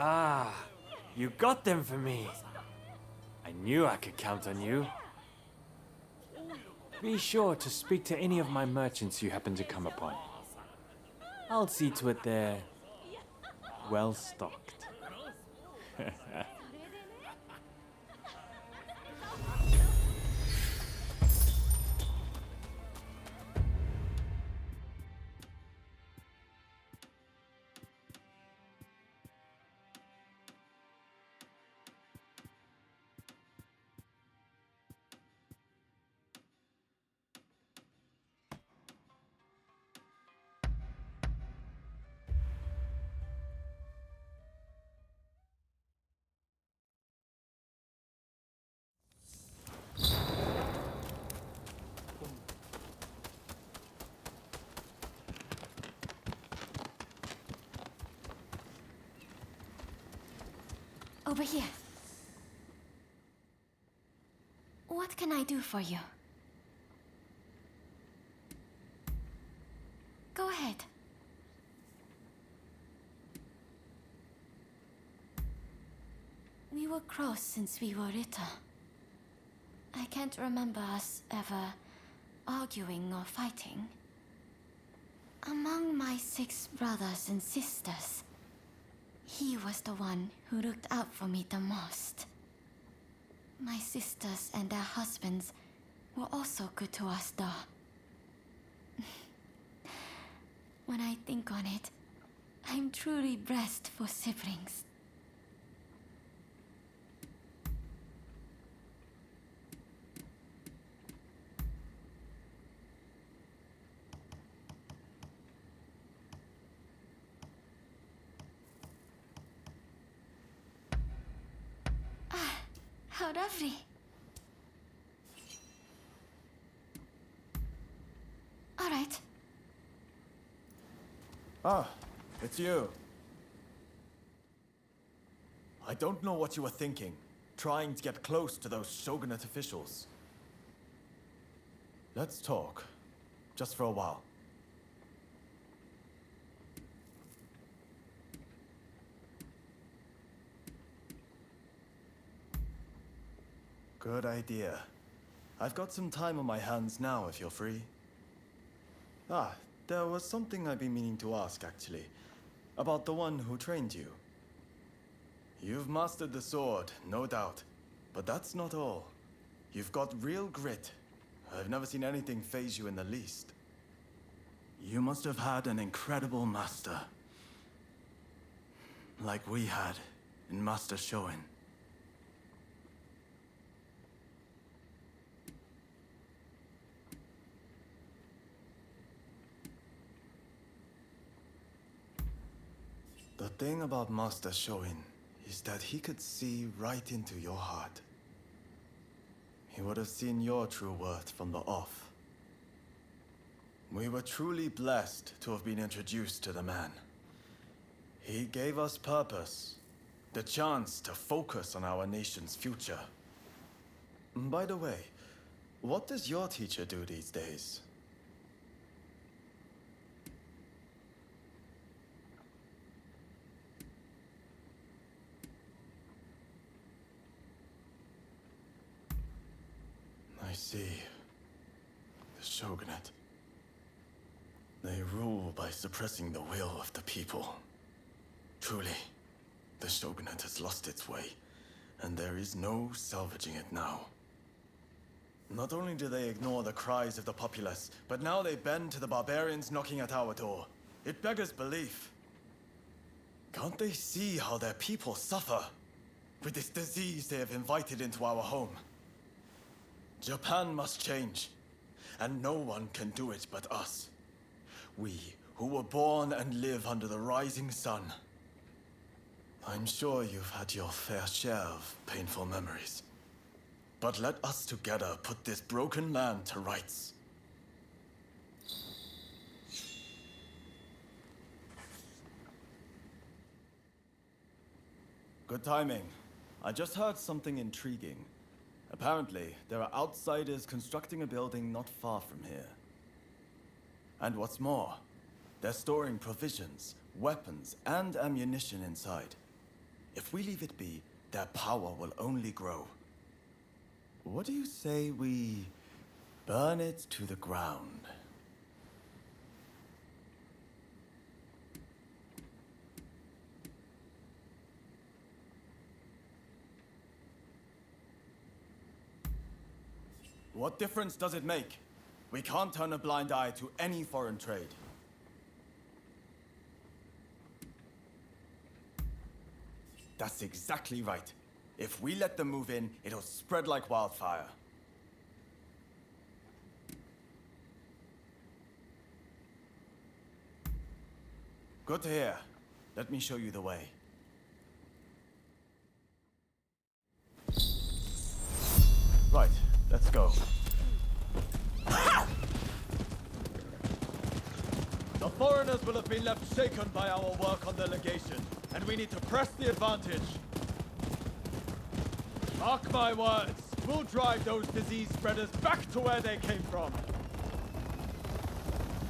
Ah, you got them for me. I knew I could count on you. Be sure to speak to any of my merchants you happen to come upon. I'll see to it they're well stocked. Over here. What can I do for you? Go ahead. We were close since we were little. I can't remember us ever arguing or fighting. Among my 6 brothers and sisters, he was the one who looked out for me the most. My sisters and their husbands were also good to us, though. When I think on it, I'm truly blessed for siblings. How lovely. All right. Ah, it's you. I don't know what you were thinking, trying to get close to those shogunate officials. Let's talk, just for a while. Good idea. I've got some time on my hands now, if you're free. Ah, there was something I've been meaning to ask, actually. About the one who trained you. You've mastered the sword, no doubt. But that's not all. You've got real grit. I've never seen anything faze you in the least. You must have had an incredible master. Like we had in Master Shoin. The thing about Master Shoin is that he could see right into your heart. He would have seen your true worth from the off. We were truly blessed to have been introduced to the man. He gave us purpose, the chance to focus on our nation's future. By the way, what does your teacher do these days? I see. The shogunate. They rule by suppressing the will of the people. Truly, the shogunate has lost its way, and there is no salvaging it now. Not only do they ignore the cries of the populace, but now they bend to the barbarians knocking at our door. It beggars belief. Can't they see how their people suffer with this disease they have invited into our home? Japan must change, and no one can do it but us. We, who were born and live under the rising sun. I'm sure you've had your fair share of painful memories. But let us together put this broken land to rights. Good timing. I just heard something intriguing. Apparently, there are outsiders constructing a building not far from here. And what's more, they're storing provisions, weapons, and ammunition inside. If we leave it be, their power will only grow. What do you say we burn it to the ground? What difference does it make? We can't turn a blind eye to any foreign trade. That's exactly right. If we let them move in, it'll spread like wildfire. Good to hear. Let me show you the way. Right, let's go. The foreigners will have been left shaken by our work on the legation, and we need to press the advantage. Mark my words, we'll drive those disease spreaders back to where they came from.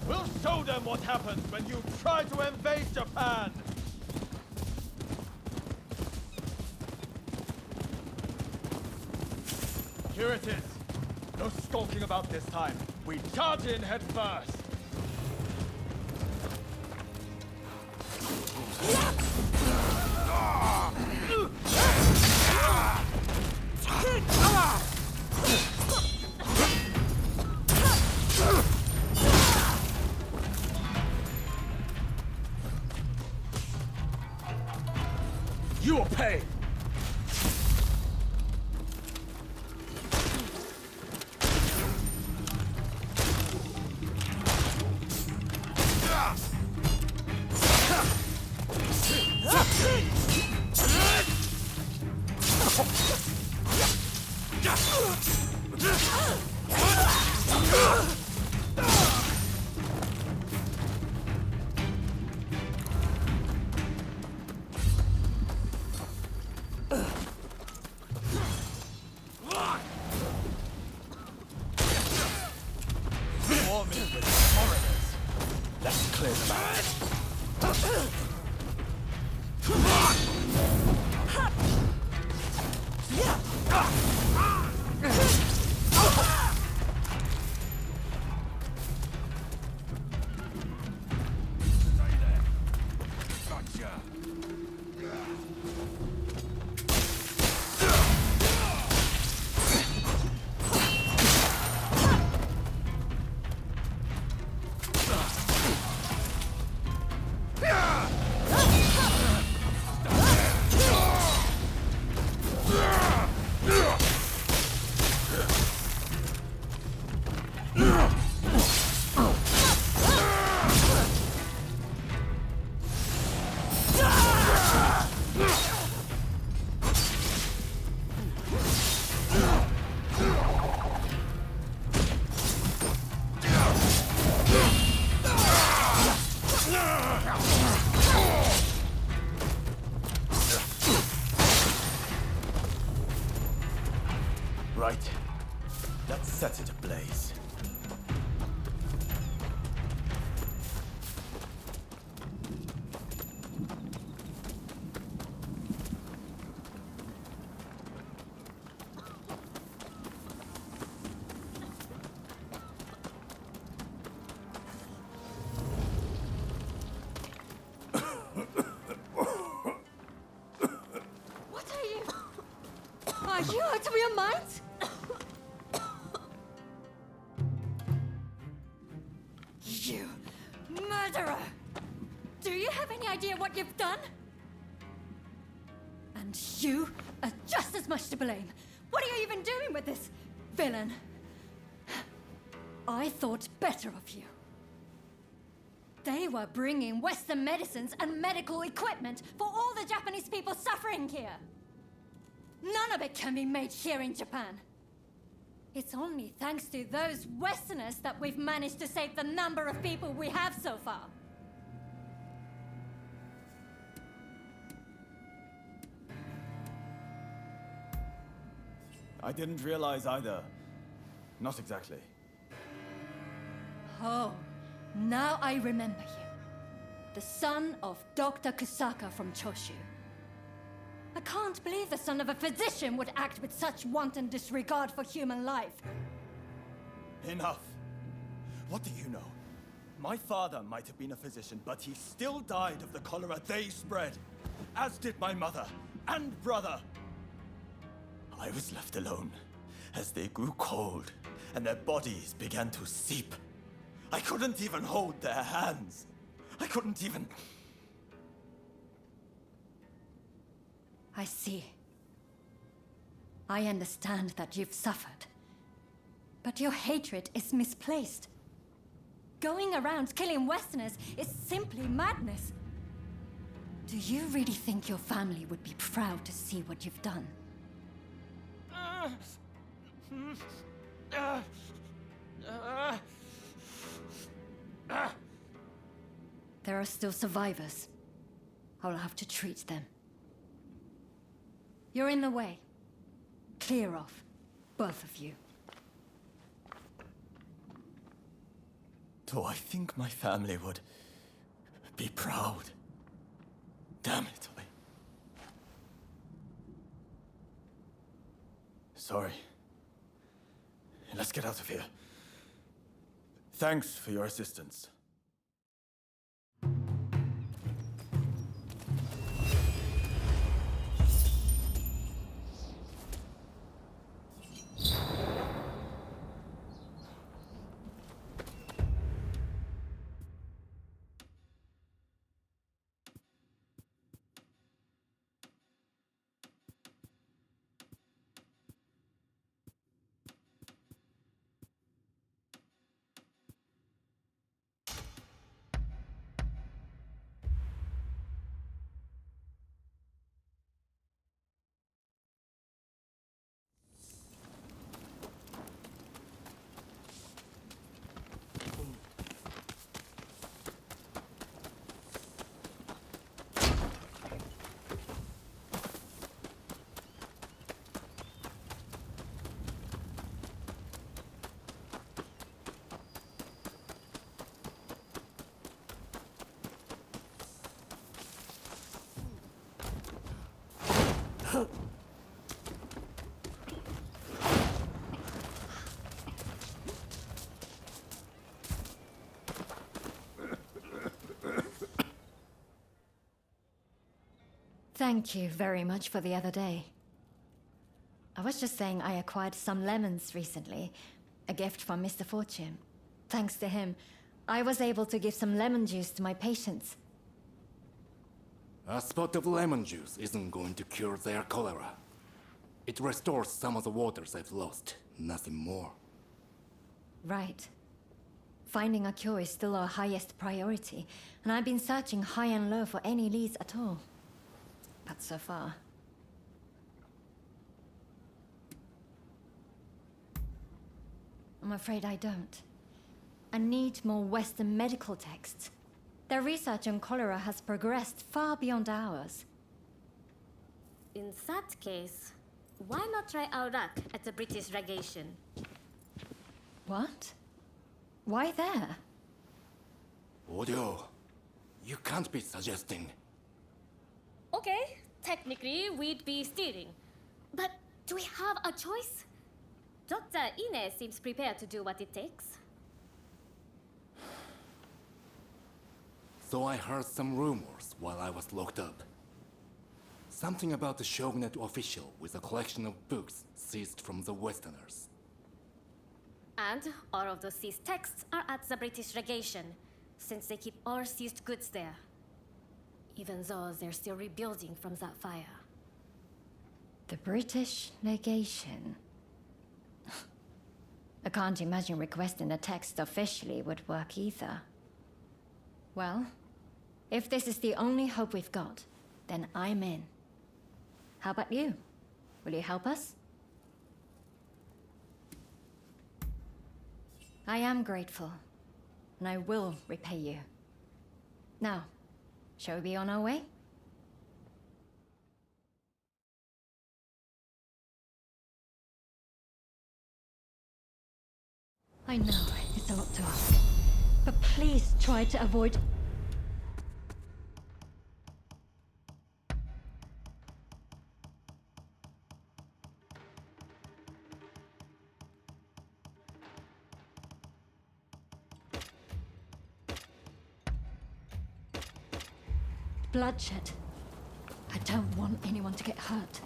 We'll show them what happens when you try to invade Japan! Here it is. No skulking about this time. We charge in head first. You will pay! Right. Let's set it ablaze. What are you? Are you out of your minds? You murderer! Do you have any idea what you've done? And you are just as much to blame. What are you even doing with this villain? I thought better of you. They were bringing Western medicines and medical equipment for all the Japanese people suffering here. None of it can be made here in Japan. It's only thanks to those Westerners that we've managed to save the number of people we have so far. I didn't realize either. Not exactly. Oh, now I remember you. The son of Dr. Kusaka from Choshu. I can't believe the son of a physician would act with such wanton disregard for human life. Enough. What do you know? My father might have been a physician, but he still died of the cholera they spread. As did my mother and brother. I was left alone as they grew cold and their bodies began to seep. I couldn't even hold their hands. I couldn't even... I see. I understand that you've suffered. But your hatred is misplaced. Going around killing Westerners is simply madness. Do you really think your family would be proud to see what you've done? There are still survivors. I'll have to treat them. You're in the way. Clear off, both of you. Do I think my family would be proud? Damn it. Sorry. Let's get out of here. Thanks for your assistance. Thank you very much for the other day. I was just saying I acquired some lemons recently. A gift from Mr. Fortune. Thanks to him, I was able to give some lemon juice to my patients. A spot of lemon juice isn't going to cure their cholera. It restores some of the waters they've lost, nothing more. Right. Finding a cure is still our highest priority, and I've been searching high and low for any leads at all. But so far... I'm afraid I don't. I need more Western medical texts. Their research on cholera has progressed far beyond ours. In that case, why not try our luck at the British legation? What? Why there? Audio, you can't be suggesting. Okay, technically we'd be stealing. But do we have a choice? Dr. Ine seems prepared to do what it takes. So I heard some rumors while I was locked up. Something about the shogunate official with a collection of books seized from the Westerners. And all of those seized texts are at the British legation, since they keep all seized goods there. Even though they're still rebuilding from that fire. The British legation. I can't imagine requesting the text officially would work either. Well, if this is the only hope we've got, then I'm in. How about you? Will you help us? I am grateful, and I will repay you. Now, shall we be on our way? I know it's a lot to ask, but please try to avoid... Bloodshed. I don't want anyone to get hurt.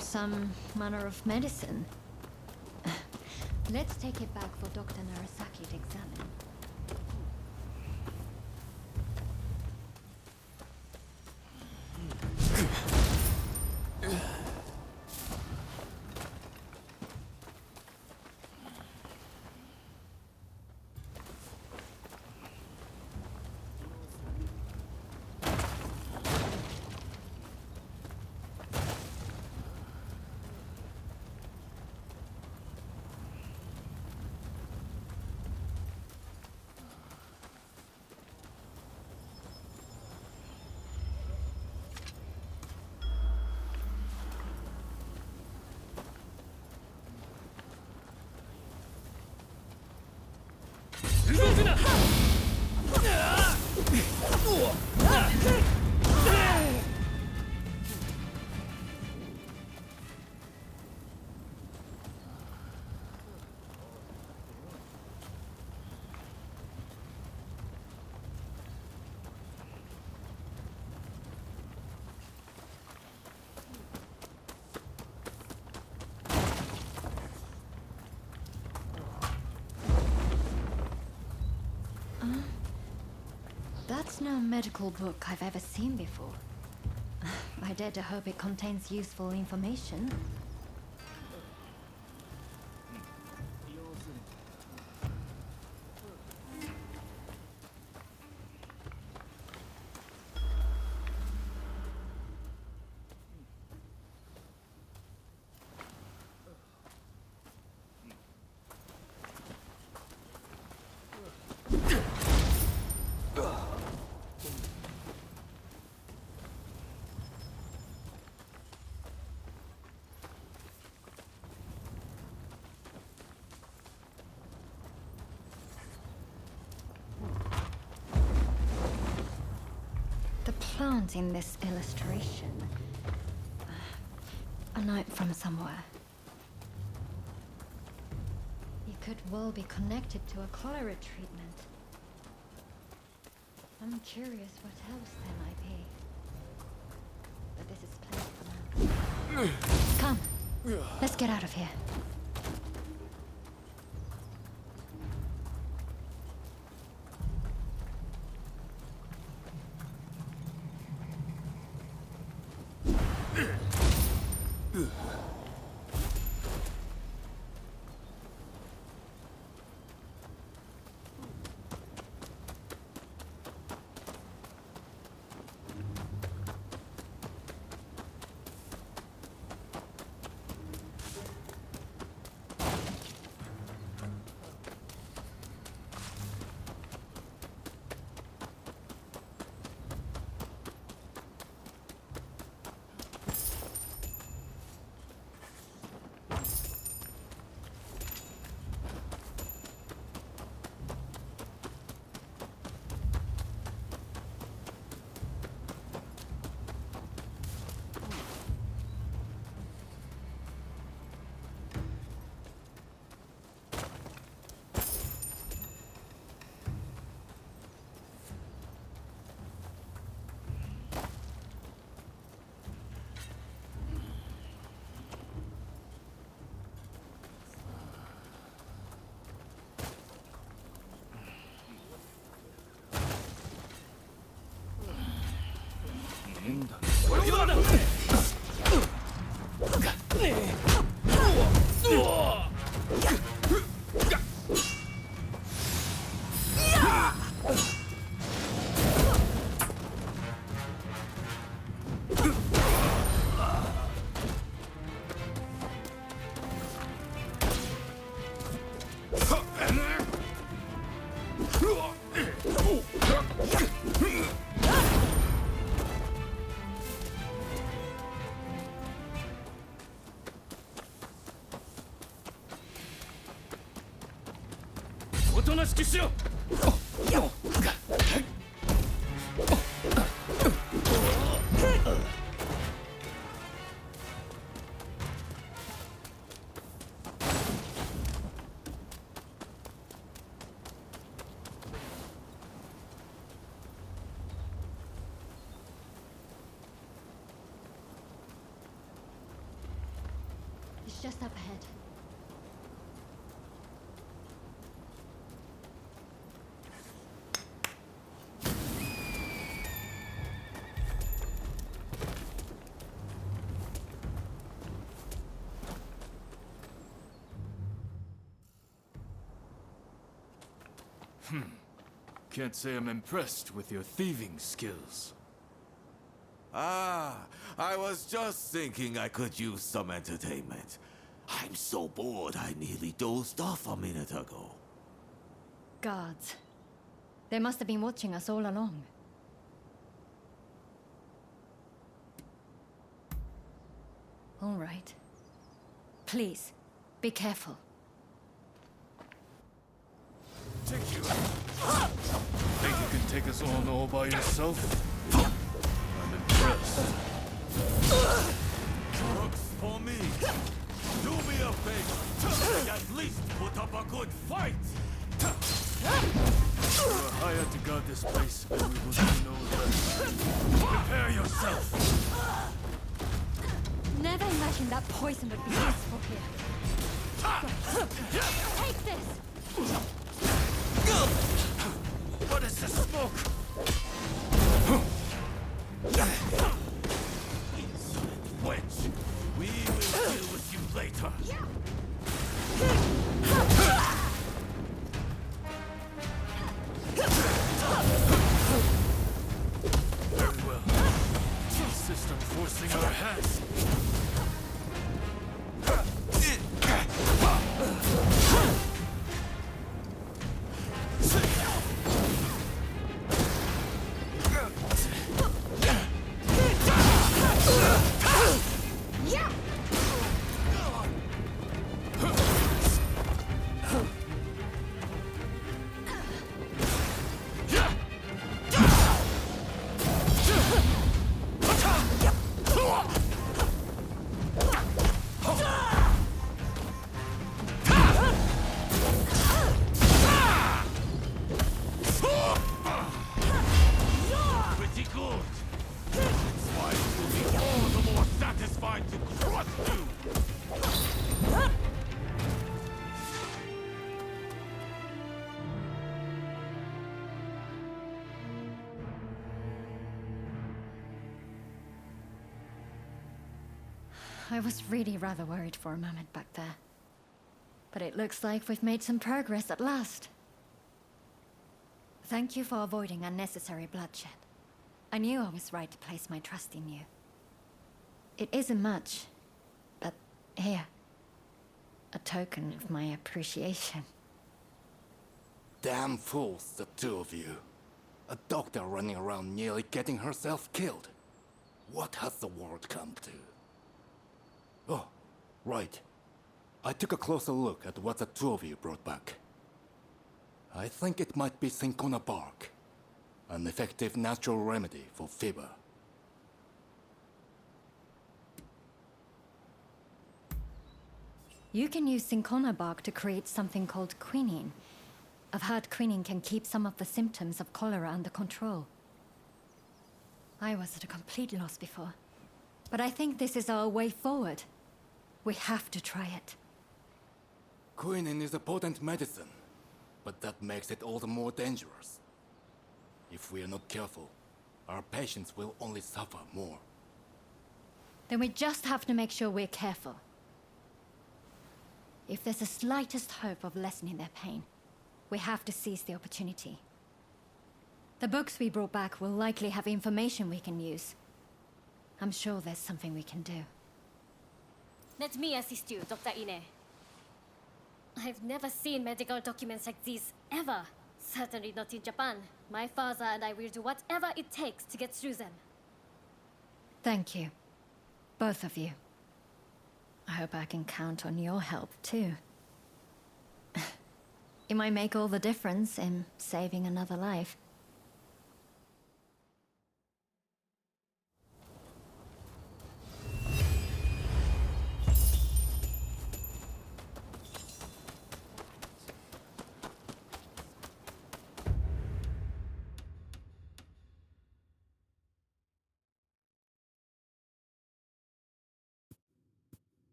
Some manner of medicine. Let's take it back for Dr. Narasaki to examine. That's no medical book I've ever seen before. I dare to hope it contains useful information. The plant in this illustration a note from somewhere. He could well be connected to a cholera treatment. I'm curious what else there might be. But this is plenty for now. Come, let's get out of here. It's just up ahead. Can't say I'm impressed with your thieving skills. Ah, I was just thinking I could use some entertainment. I'm so bored I nearly dozed off a minute ago. Guards. They must have been watching us all along. All right. Please, be careful. Take you. Think you can take us on all by yourself? I'm impressed. Works for me. Do me a favor. At least put up a good fight. You are hired to guard this place, and we will do no less. Prepare yourself. Never imagined that poison would be useful here. Take this! What is the smoke? Insolent wench. We will deal with you later. Very well. Insist on forcing our hands. mind to crush you! I was really rather worried for a moment back there. But it looks like we've made some progress at last. Thank you for avoiding unnecessary bloodshed. I knew I was right to place my trust in you. It isn't much, but here, a token of my appreciation. Damn fools, the two of you. A doctor running around nearly getting herself killed. What has the world come to? Oh, right. I took a closer look at what the two of you brought back. I think it might be cinchona bark, an effective natural remedy for fever. You can use cinchona bark to create something called quinine. I've heard quinine can keep some of the symptoms of cholera under control. I was at a complete loss before, but I think this is our way forward. We have to try it. Quinine is a potent medicine, but that makes it all the more dangerous. If we are not careful, our patients will only suffer more. Then we just have to make sure we're careful. If there's the slightest hope of lessening their pain, we have to seize the opportunity. The books we brought back will likely have information we can use. I'm sure there's something we can do. Let me assist you, Dr. Ine. I've never seen medical documents like these, ever. Certainly not in Japan. My father and I will do whatever it takes to get through them. Thank you. Both of you. I hope I can count on your help, too. It might make all the difference in saving another life.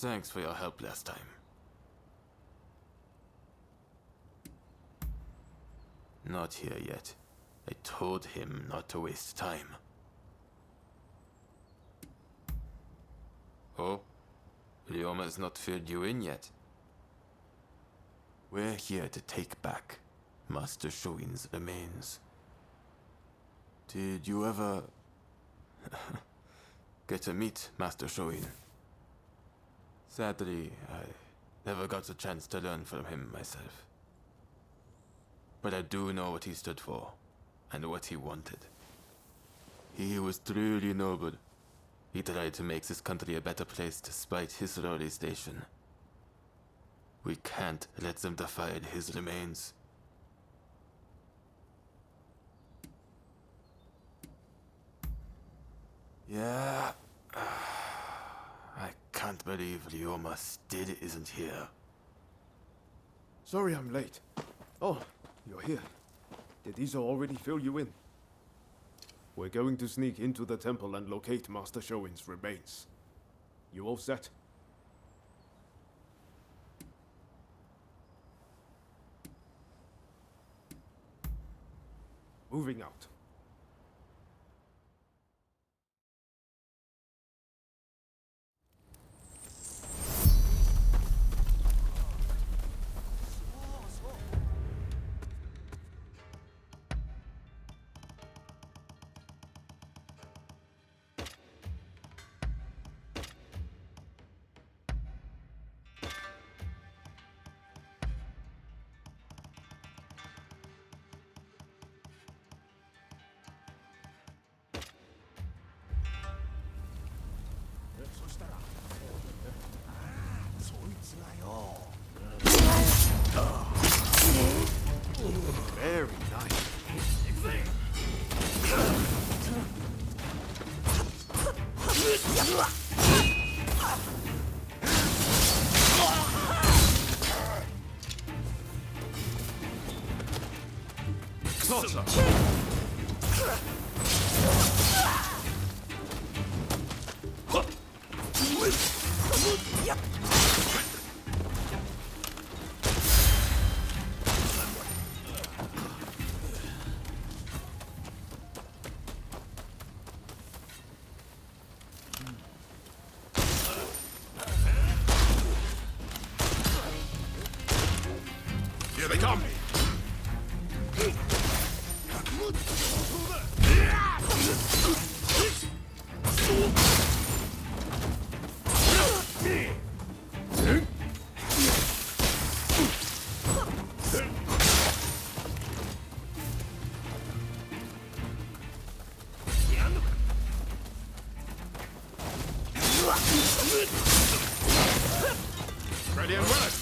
Thanks for your help last time. Not here yet. I told him not to waste time. Oh? Ryoma's not filled you in yet. We're here to take back Master Shoin's remains. Did you ever get to meet Master Shoin? Sadly, I never got a chance to learn from him myself. But I do know what he stood for, and what he wanted. He was truly noble. He tried to make this country a better place despite his lowly station. We can't let them defile his remains. Yeah... I can't believe Ryoma still isn't here. Sorry I'm late. Oh, you're here. Did Izo already fill you in? We're going to sneak into the temple and locate Master Shoin's remains. You all set? Moving out. Closer! Here they come! Ready and willing!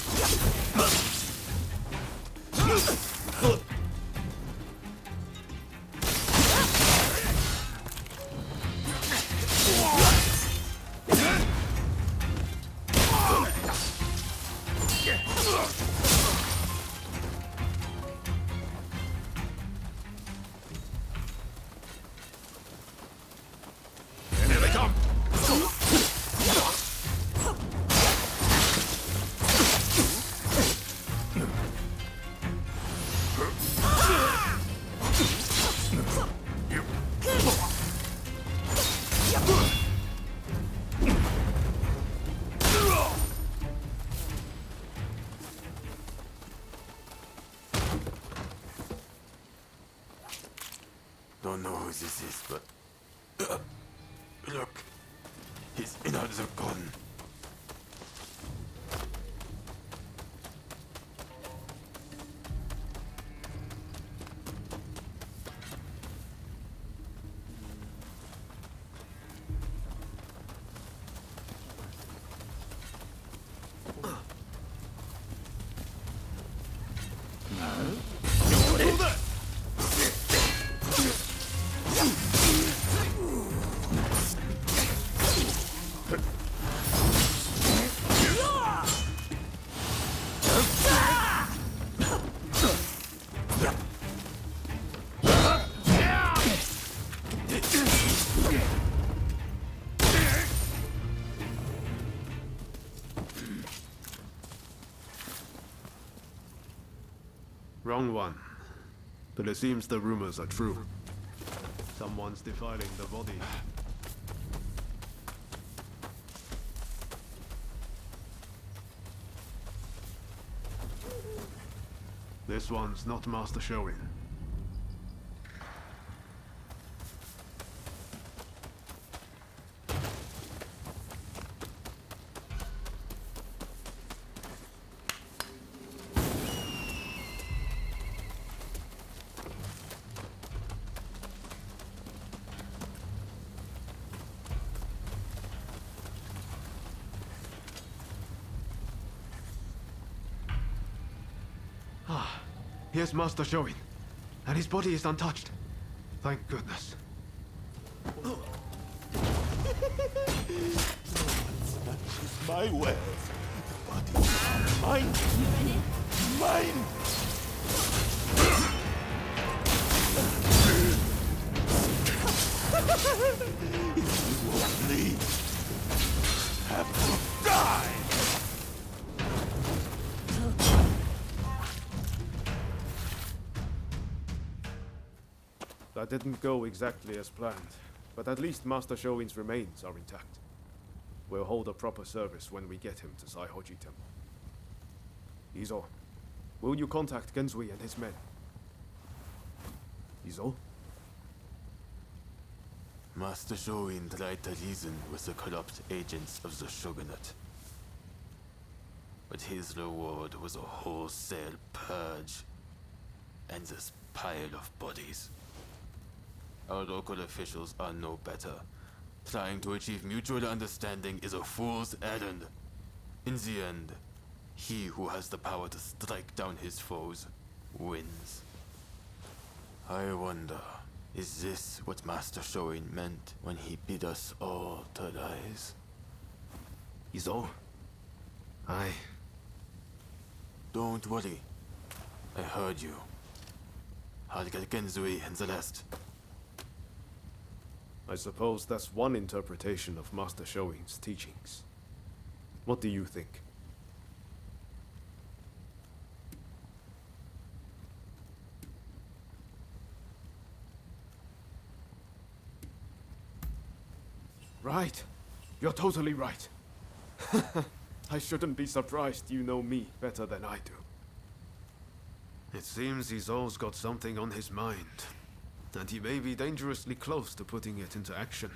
And here they come! Don't know who this is, but... look. His innards are gone. Wrong one. But it seems the rumors are true. Someone's defiling the body. This one's not Master Shoin. Here's Master Shoin, and his body is untouched. Thank goodness. Snatches my wares. The body is mine. Mine! If you won't leave, have to die! That didn't go exactly as planned, but at least Master Shoin's remains are intact. We'll hold a proper service when we get him to Saihoji Temple. Izo, will you contact Genzui and his men? Izo? Master Shoin tried to reason with the corrupt agents of the shogunate. But his reward was a wholesale purge and this pile of bodies. Our local officials are no better. Trying to achieve mutual understanding is a fool's errand. In the end, he who has the power to strike down his foes wins. I wonder Is this what Master Shoin meant when he bid us all to rise? Izo? Don't worry. I heard you. Harga Genzui and Celeste. I suppose that's one interpretation of Master Shoin's teachings. What do you think? Right. You're totally right. I shouldn't be surprised you know me better than I do. It seems Izo's got something on his mind, and he may be dangerously close to putting it into action.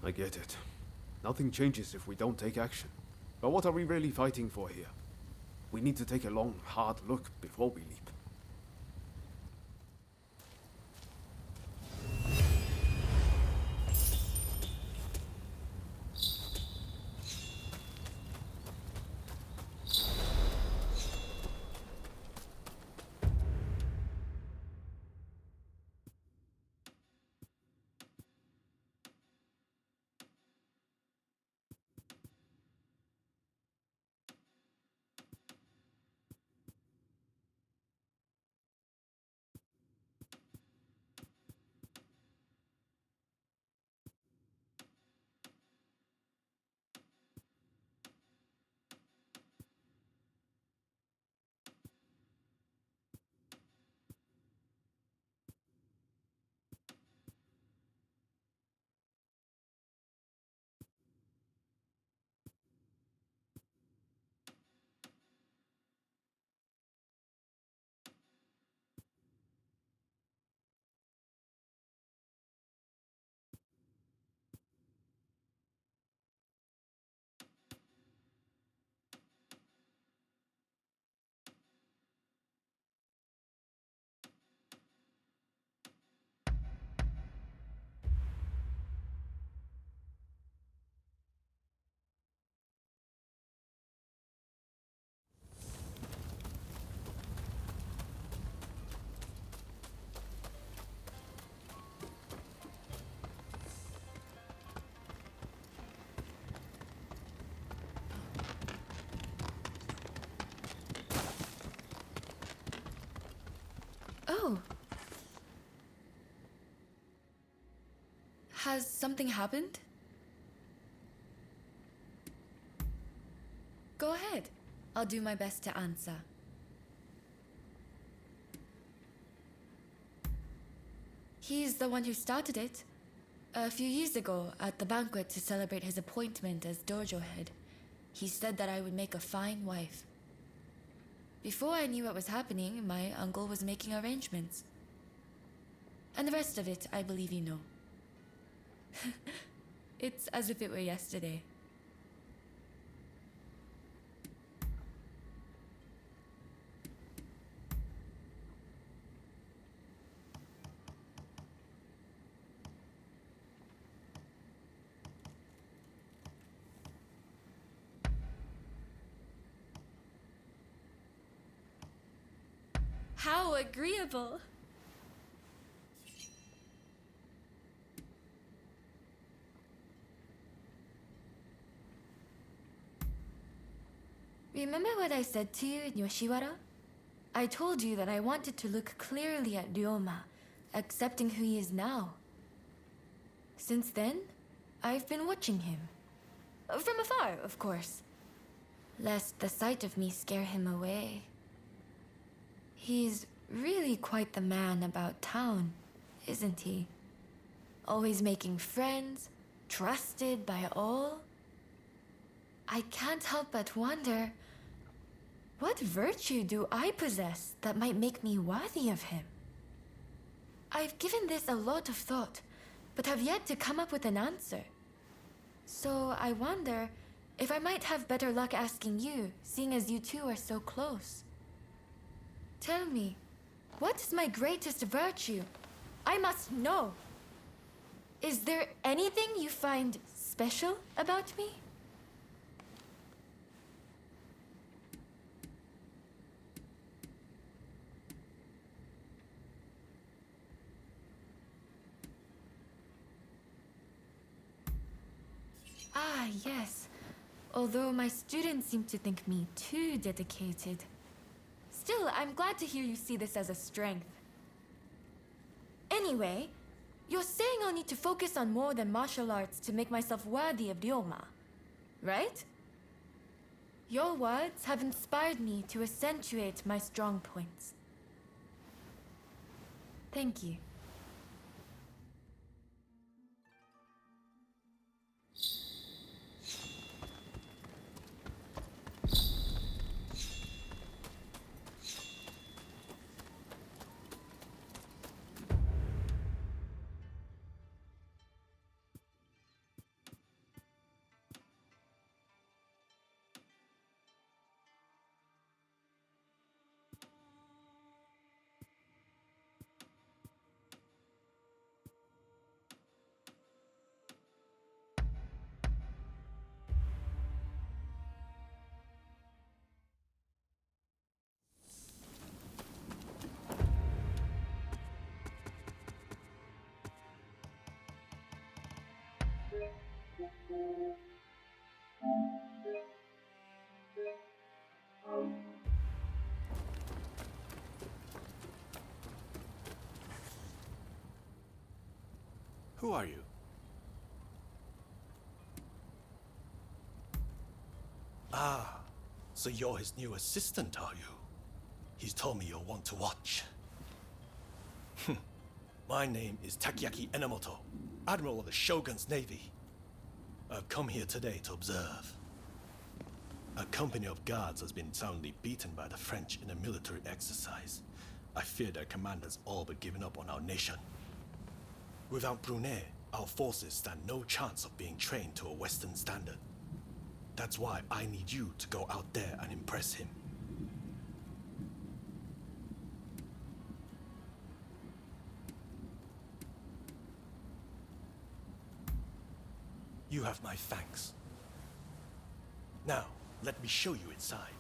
I get it. Nothing changes if we don't take action. But what are we really fighting for here? We need to take a long, hard look before we leap. Oh. Has something happened? Go ahead. I'll do my best to answer. He's the one who started it. A few years ago, at the banquet to celebrate his appointment as dojo head, he said that I would make a fine wife. Before I knew what was happening, my uncle was making arrangements. And the rest of it, I believe you know. It's as if it were yesterday. How agreeable! Remember what I said to you in Yoshiwara? I told you that I wanted to look clearly at Ryoma, accepting who he is now. Since then, I've been watching him. From afar, of course. Lest the sight of me scare him away. He's really quite the man about town, isn't he? Always making friends, trusted by all. I can't help but wonder, what virtue do I possess that might make me worthy of him? I've given this a lot of thought, but have yet to come up with an answer. So I wonder if I might have better luck asking you, seeing as you two are so close. Tell me, what is my greatest virtue? I must know. Is there anything you find special about me? Ah, yes. Although my students seem to think me too dedicated. Still, I'm glad to hear you see this as a strength. Anyway, you're saying I'll need to focus on more than martial arts to make myself worthy of Ryoma, right? Your words have inspired me to accentuate my strong points. Thank you. Who are you? Ah, so you're his new assistant, are you? He's told me you'll want to watch. My name is Takeaki Enomoto, Admiral of the Shogun's Navy. I've come here today to observe. A company of guards has been soundly beaten by the French in a military exercise. I fear their commanders all but given up on our nation. Without Brunei, our forces stand no chance of being trained to a Western standard. That's why I need you to go out there and impress him. You have my thanks. Now, let me show you inside.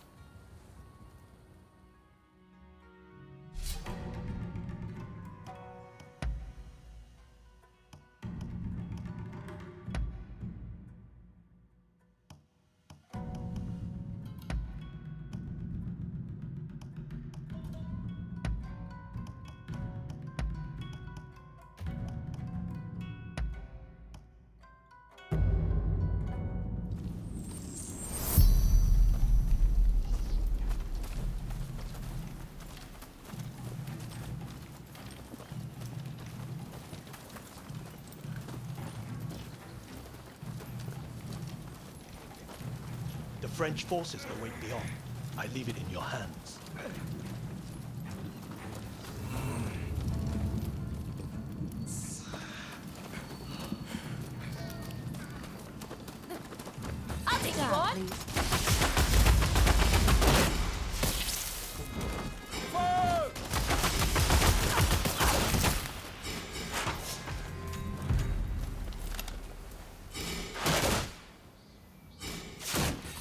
The French forces await beyond. I leave it in your hands. I'll take you on.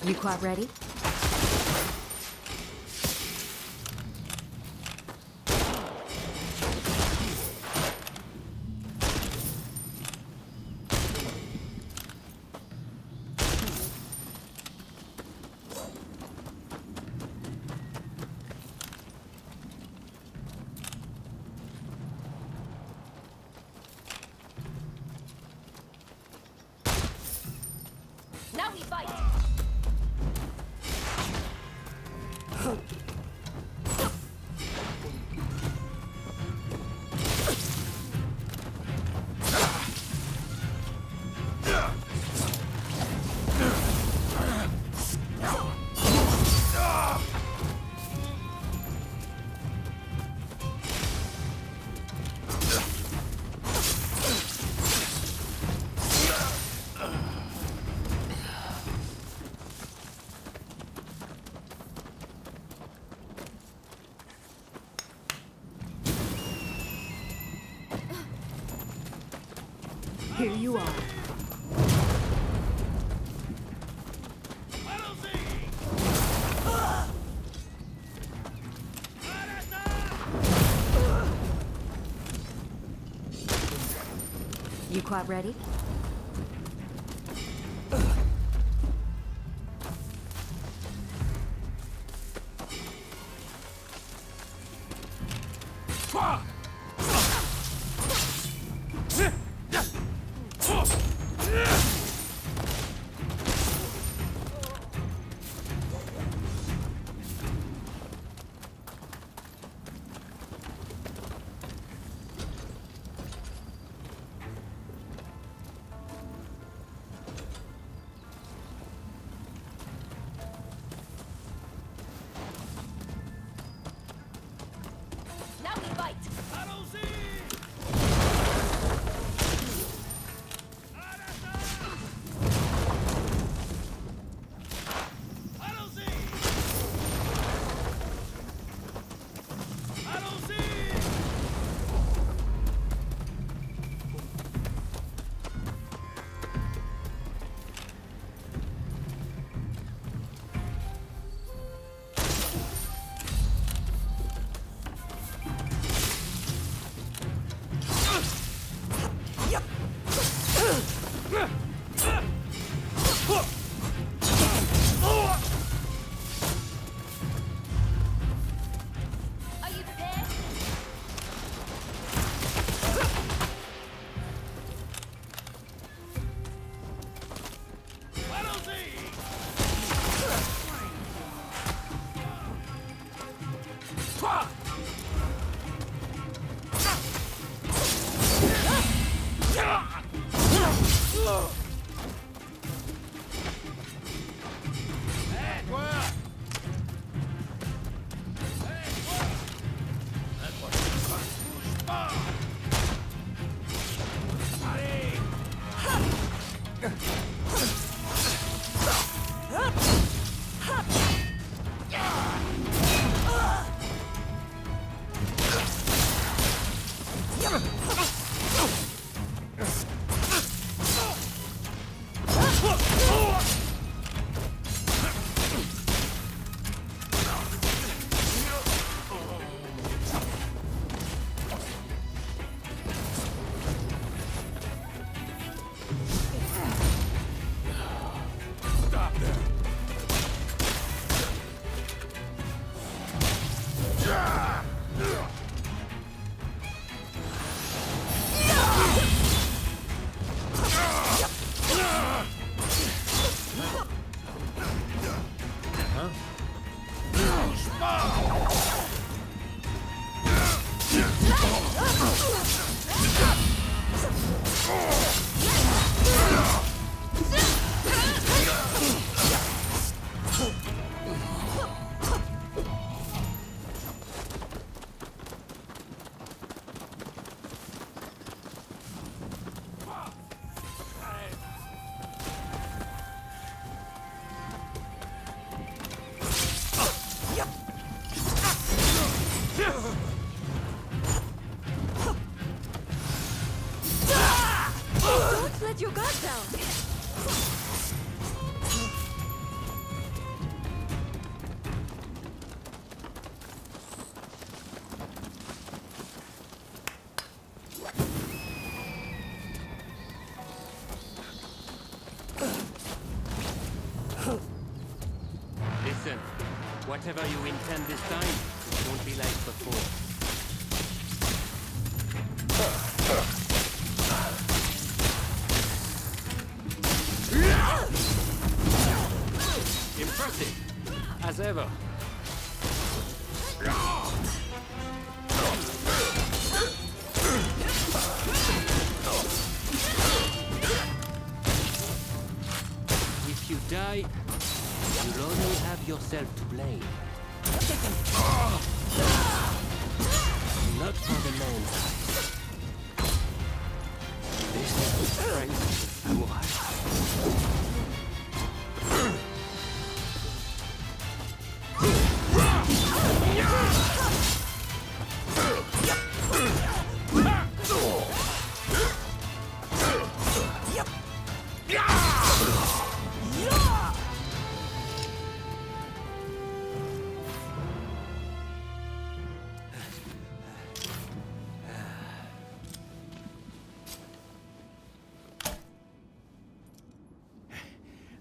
You quite ready? Now we fight. Here you are. You quite ready? Now we fight! Are you prepared? Don't let your guard down! Listen, whatever you intend this time, it won't be like before. Impressive, as ever. If you die, you'll only have yourself to blame. Not for the man's eyes. This is the strength of samurai.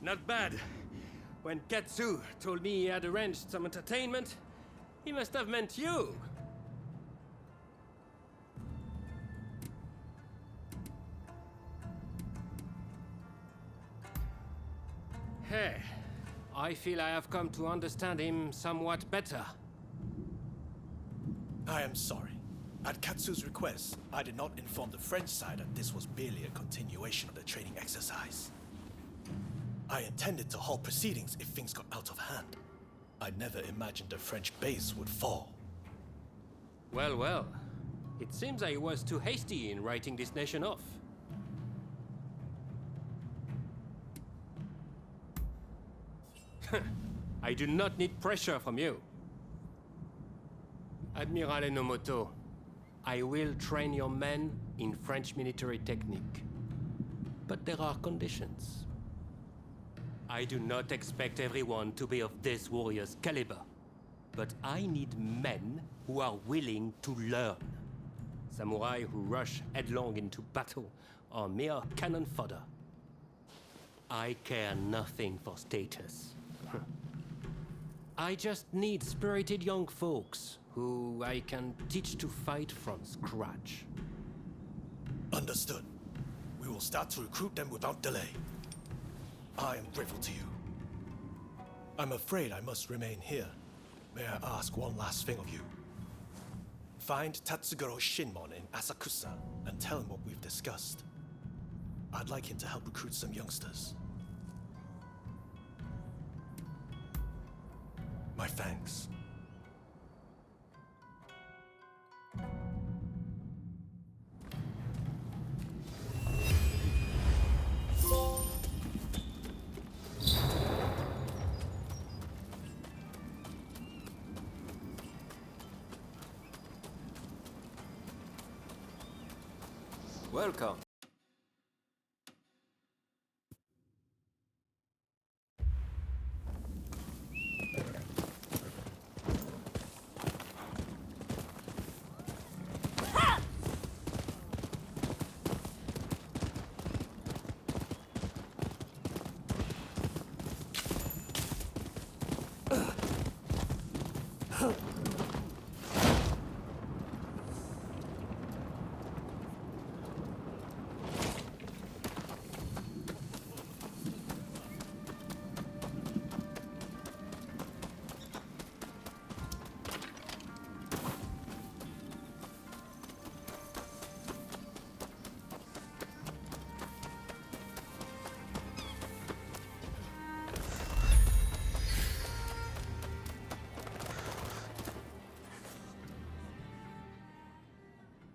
Not bad. When Katsu told me he had arranged some entertainment, he must have meant you. Hey, I feel I have come to understand him somewhat better. I am sorry. At Katsu's request, I did not inform the French side that this was merely a continuation of the training exercise. I intended to halt proceedings if things got out of hand. I never imagined the French base would fall. Well, well. It seems I was too hasty in writing this nation off. I do not need pressure from you. Admiral Enomoto, I will train your men in French military technique. But there are conditions. I do not expect everyone to be of this warrior's caliber, but I need men who are willing to learn. Samurai who rush headlong into battle are mere cannon fodder. I care nothing for status. I just need spirited young folks who I can teach to fight from scratch. Understood. We will start to recruit them without delay. I am grateful to you. I'm afraid I must remain here. May I ask one last thing of you? Find Tatsugoro Shinmon in Asakusa and tell him what we've discussed. I'd like him to help recruit some youngsters. My thanks. Welcome.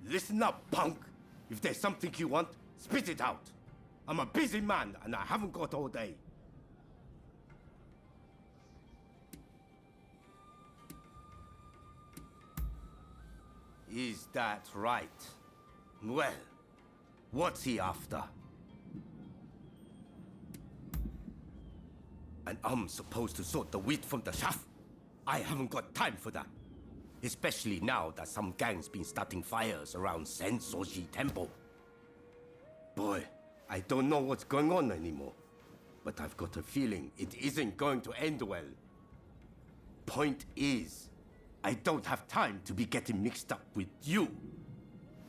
Listen up, punk. If there's something you want, spit it out. I'm a busy man and I haven't got all day. Is that right? Well, what's he after? And I'm supposed to sort the wheat from the chaff? I haven't got time for that. Especially now that some gang's been starting fires around Sensoji Temple. Boy, I don't know what's going on anymore. But I've got a feeling it isn't going to end well. Point is, I don't have time to be getting mixed up with you.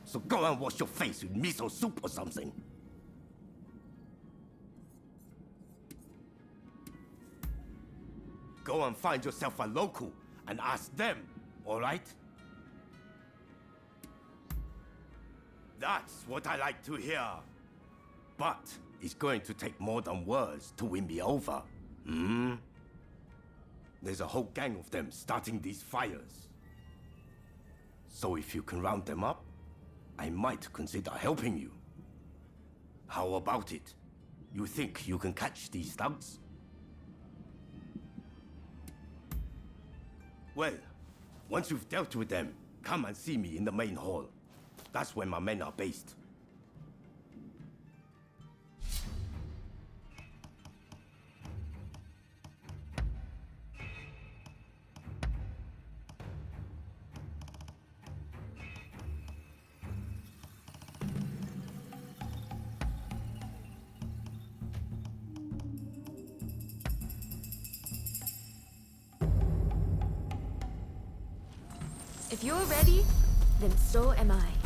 So go and wash your face with miso soup or something. Go and find yourself a local and ask them, all right? That's what I like to hear. But it's going to take more than words to win me over. There's a whole gang of them starting these fires. So if you can round them up, I might consider helping you. How about it? You think you can catch these thugs? Well, once you've dealt with them, come and see me in the main hall. That's where my men are based. If you're ready, then so am I.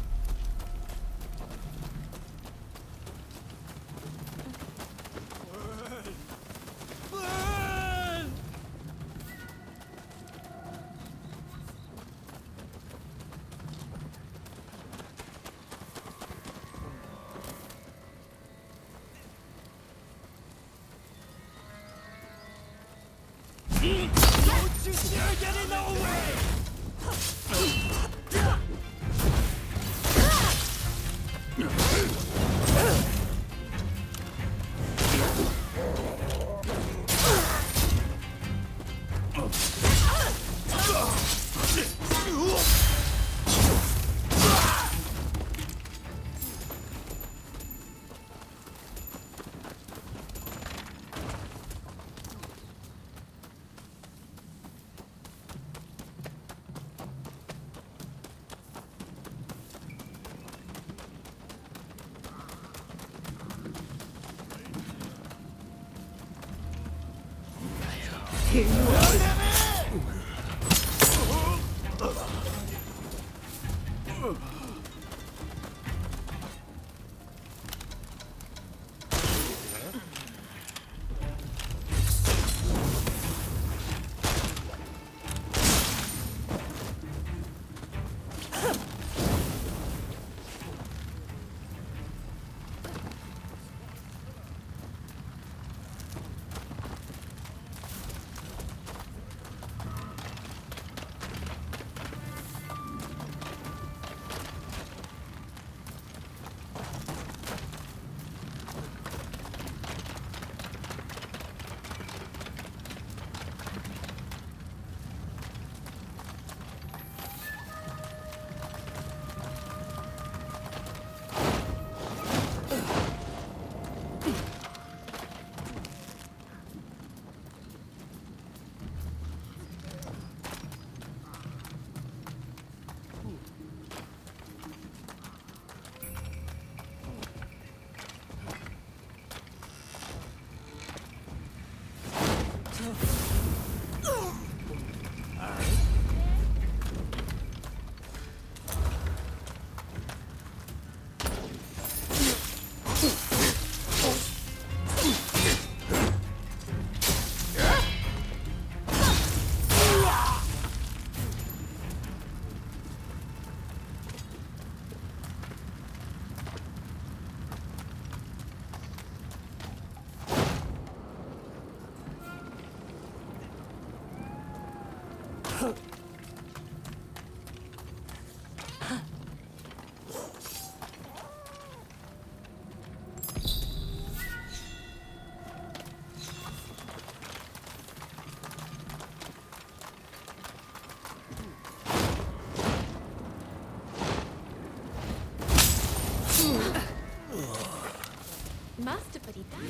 Masterfully done.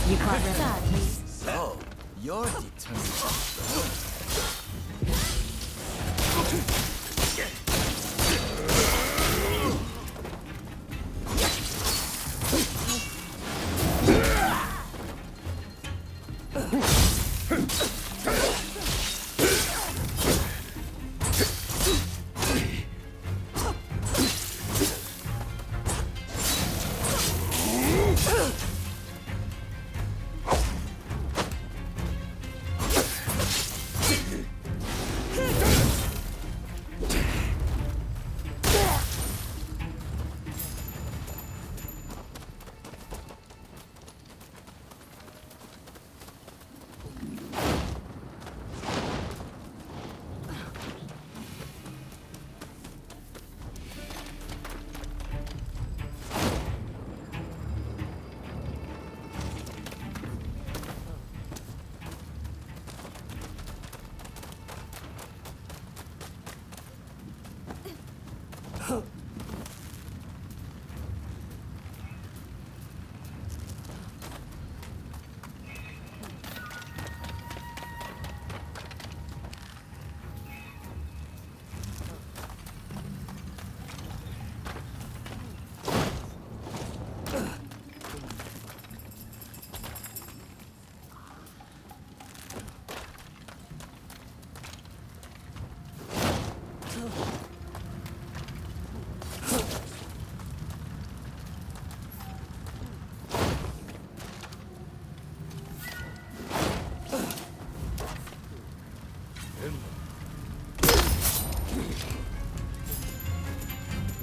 You can't Sadly. So, you're determined.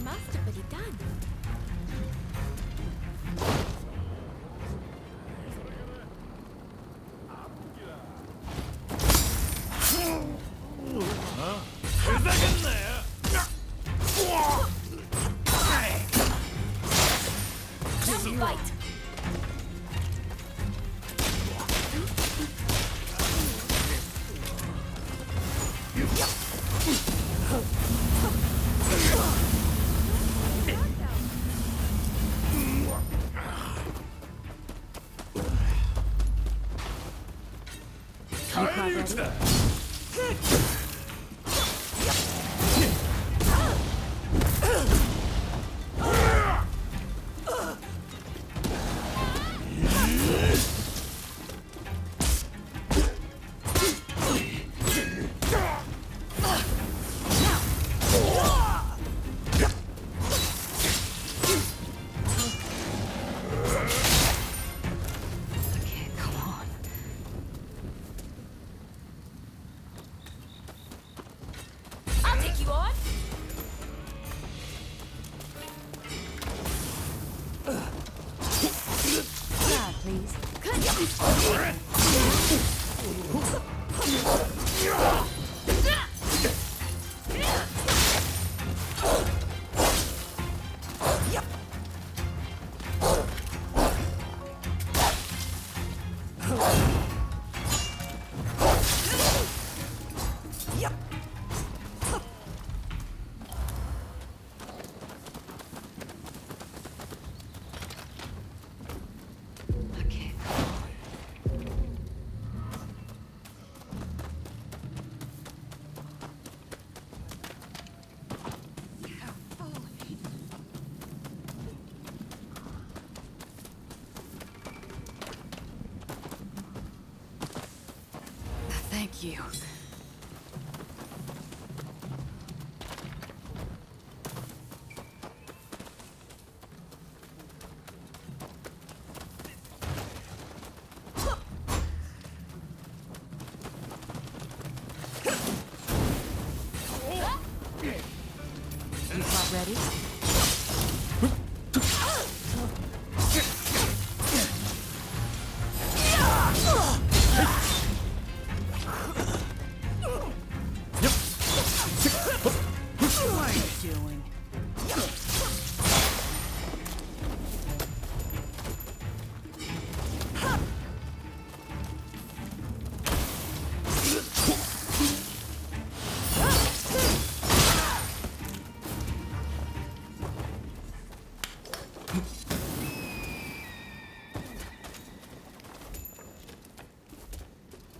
Masterfully done. Fight! Thank you. Not ready?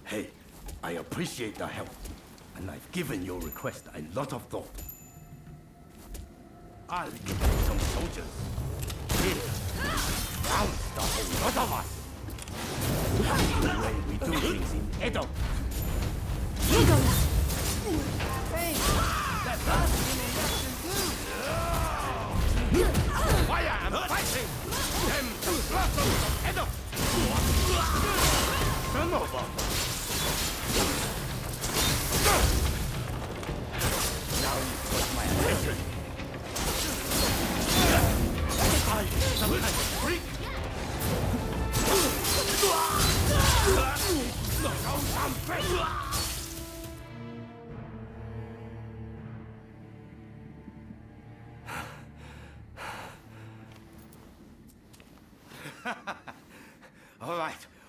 Hey, I appreciate the help, and I've given your request a lot of thought. I'll give you some soldiers. Here, round the whole lot of us. That's the way we do things in Edo. Fire and fighting! Them the blossoms of Edo! Turn over! Now you've got my attention. I some kind of freak.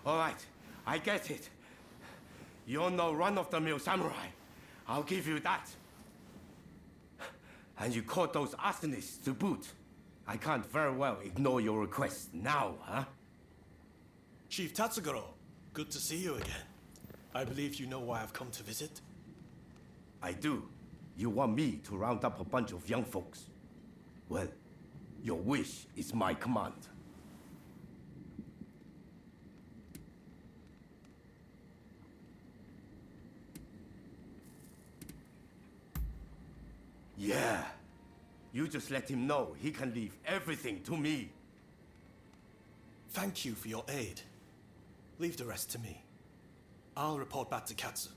All right. I get it. You're no run-of-the-mill samurai. I'll give you that. And you caught those arsonists to boot. I can't very well ignore your request now, huh? Chief Tatsugoro, good to see you again. I believe you know why I've come to visit. I do. You want me to round up a bunch of young folks. Well, your wish is my command. Yeah. You just let him know he can leave everything to me. Thank you for your aid. Leave the rest to me. I'll report back to Katsu.